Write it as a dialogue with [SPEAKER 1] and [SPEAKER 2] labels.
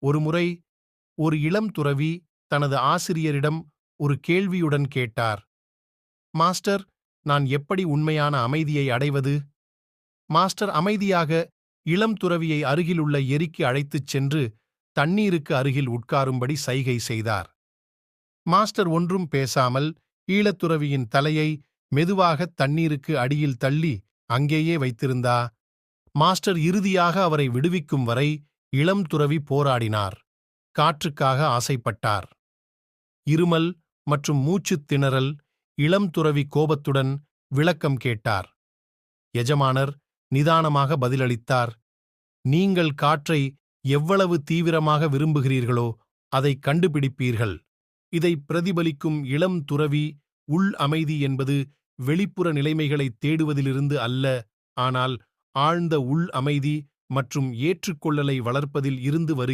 [SPEAKER 1] ஒருமுறை ஒரு இளம் துறவி தனது ஆசிரியரிடம் ஒரு கேள்வியுடன் கேட்டார். மாஸ்டர், நான் எப்படி உண்மையான அமைதியை அடைவது? மாஸ்டர் அமைதியாக இளம் துறவியை அருகிலுள்ள எரிக்கு அழைத்துச் சென்று தண்ணீருக்கு அருகில் உட்காரும்படி சைகை செய்தார். மாஸ்டர் ஒன்றும் பேசாமல் ஈழத்துறவியின் தலையை மெதுவாக தண்ணீருக்கு அடியில் தள்ளி அங்கேயே வைத்திருந்தா. மாஸ்டர் இறுதியாக அவரை விடுவிக்கும் வரை இளம் துறவி போராடினார். காற்றுக்காக ஆசைப்பட்டார். இருமல் மற்றும் மூச்சுத் திணறல். இளம் துறவி கோபத்துடன் விளக்கம் கேட்டார். எஜமானர் நிதானமாக பதிலளித்தார். நீங்கள் காற்றை எவ்வளவு தீவிரமாக விரும்புகிறீர்களோ அதை கண்டுபிடிப்பீர்கள். இதை பிரதிபலிக்கும் இளம் துறவி உள் அமைதி என்பது வெளிப்புற நிலைமைகளைத் தேடுவதிலிருந்து அல்ல, ஆனால் ஆழ்ந்த உள் அமைதி மற்றும் ஏற்றுக்கொள்ளலை வளர்ப்பதில் இருந்து வருகிறது.